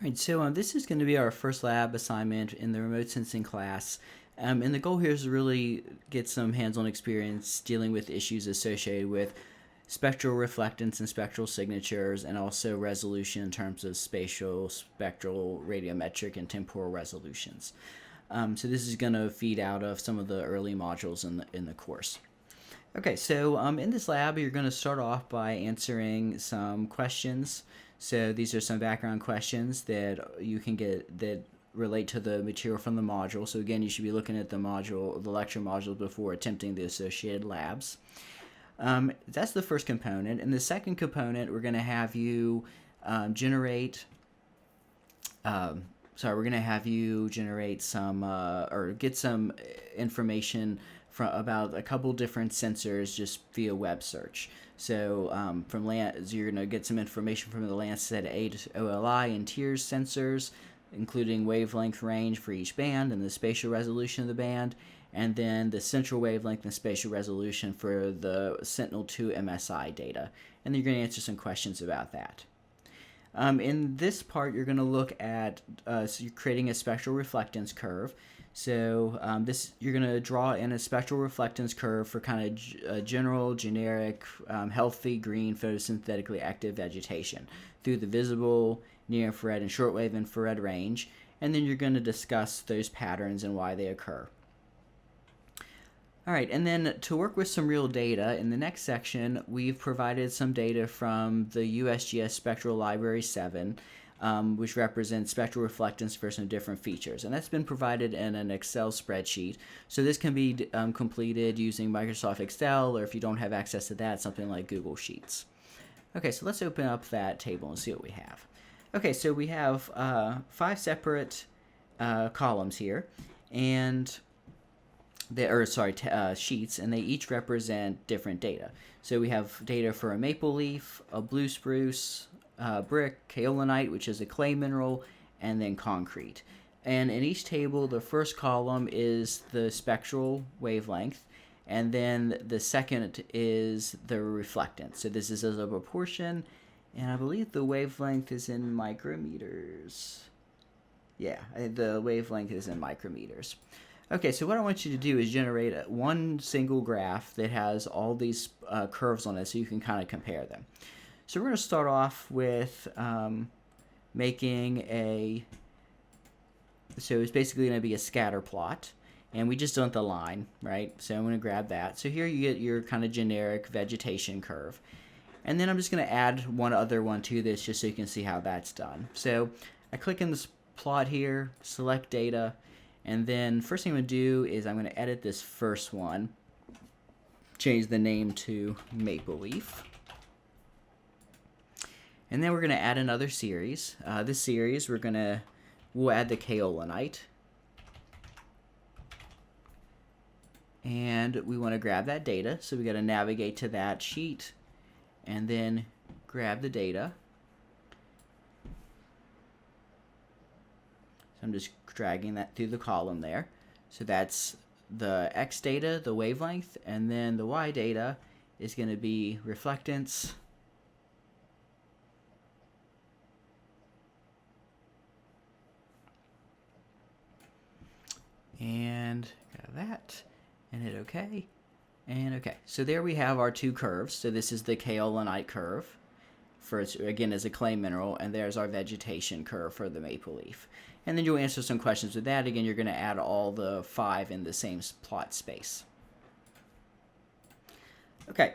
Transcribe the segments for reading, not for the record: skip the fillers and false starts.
All right, so this is going to be our first lab assignment in the remote sensing class. And the goal here is to really get some hands-on experience dealing with issues associated with spectral reflectance and spectral signatures, and also resolution in terms of spatial, spectral, radiometric, and temporal resolutions. So this is going to feed out of some of the early modules in the course. Okay, so in this lab, you're going to start off by answering some questions. So these are some background questions that you can get that relate to the material from the module. So again, you should be looking at the lecture module before attempting the associated labs. That's the first component. In the second component, we're going to have you generate some or get some information about a couple different sensors just via web search. So you're going to get some information from the Landsat 8 OLI and TIRS sensors, including wavelength range for each band and the spatial resolution of the band, and then the central wavelength and spatial resolution for the Sentinel-2 MSI data. And then you're going to answer some questions about that. In this part, you're going to look at so you're creating a spectral reflectance curve. So you're going to draw in a spectral reflectance curve for kind of general, generic, healthy, green, photosynthetically active vegetation through the visible, near-infrared, and shortwave infrared range. And then you're going to discuss those patterns and why they occur. All right, and then to work with some real data, in the next section, we've provided some data from the USGS Spectral Library 7, which represents spectral reflectance for some different features. And that's been provided in an Excel spreadsheet. So this can be completed using Microsoft Excel, or if you don't have access to that, something like Google Sheets. Okay, so let's open up that table and see what we have. Okay, so we have 5 separate columns here, and sheets, and they each represent different data. So we have data for a maple leaf, a blue spruce, brick, kaolinite, which is a clay mineral, and then concrete. And in each table, the first column is the spectral wavelength, and then the second is the reflectance. So this is as a proportion, and I believe the wavelength is in micrometers. Yeah, the wavelength is in micrometers. Okay, so what I want you to do is generate one single graph that has all these curves on it so you can kind of compare them. So we're going to start off with making so it's basically going to be a scatter plot, and we just want the line, right? So I'm going to grab that. So here you get your kind of generic vegetation curve. And then I'm just going to add one other one to this just so you can see how that's done. So I click in this plot here, select data, and then first thing I'm going to do is I'm going to edit this first one, change the name to Maple Leaf. And then we're going to add another series. This series we'll add the kaolinite. And we want to grab that data, so we got to navigate to that sheet and then grab the data. So I'm just dragging that through the column there. So that's the X data, the wavelength, and then the Y data is going to be reflectance. And got that, and hit OK, and OK. So there we have our two curves. So this is the kaolinite curve, again as a clay mineral, and there's our vegetation curve for the maple leaf. And then you'll answer some questions with that. Again, you're going to add all the 5 in the same plot space. Okay,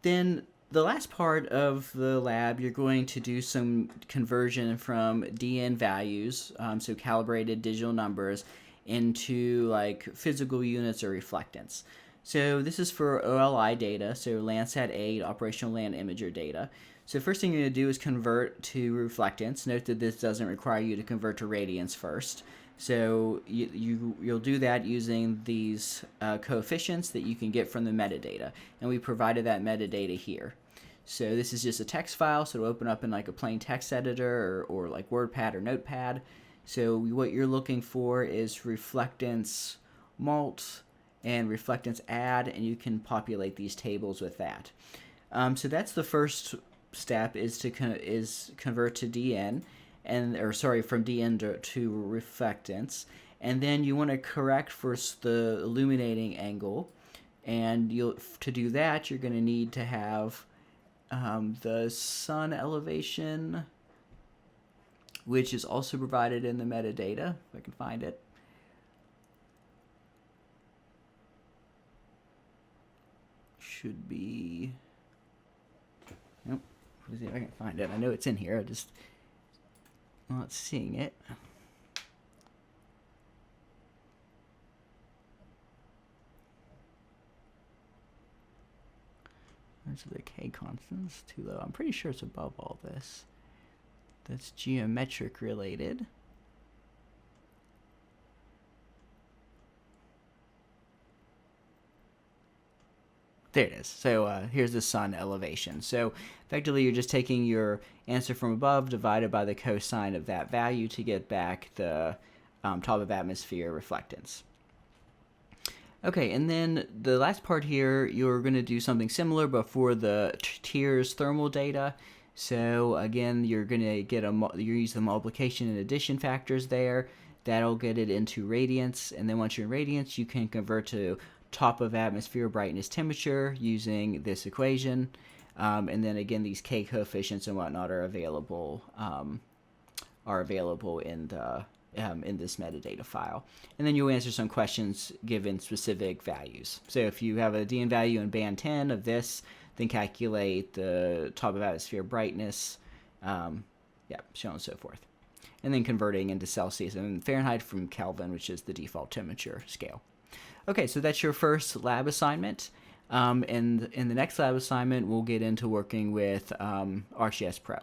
then the last part of the lab, you're going to do some conversion from DN values, so calibrated digital numbers, into like physical units or reflectance. So this is for OLI data, so Landsat 8 operational land imager data. So first thing you're going to do is convert to reflectance. Note that this doesn't require you to convert to radians first. So you'll do that using these coefficients that you can get from the metadata. And we provided that metadata here. So this is just a text file, so it'll open up in like a plain text editor or like WordPad or Notepad. So what you're looking for is reflectance mult and reflectance add, and you can populate these tables with that. So that's the first step, is convert to DN. from DN to reflectance, and then you want to correct for the illuminating angle, and to do that you're going to need to have the sun elevation, which is also provided in the metadata, if I can find it. Should be, nope, let's see if I can find it. I know it's in here, I just not seeing it. There's the K constants, too low. I'm pretty sure it's above all this. That's geometric related. There it is. So here's the sun elevation. So effectively, you're just taking your answer from above divided by the cosine of that value to get back the top of atmosphere reflectance. Okay, and then the last part here, you're going to do something similar, but for the tiers thermal data. So again, you're going to get you use the multiplication and addition factors there. That'll get it into radiance, and then once you're in radiance, you can convert to top of atmosphere brightness temperature using this equation. And then again, these K coefficients and whatnot are available in the in this metadata file. And then you'll answer some questions given specific values. So if you have a DN value in band 10 of this, then calculate the top of atmosphere brightness, so on and so forth. And then converting into Celsius and Fahrenheit from Kelvin, which is the default temperature scale. Okay, so that's your first lab assignment. And in the next lab assignment, we'll get into working with ArcGIS Pro.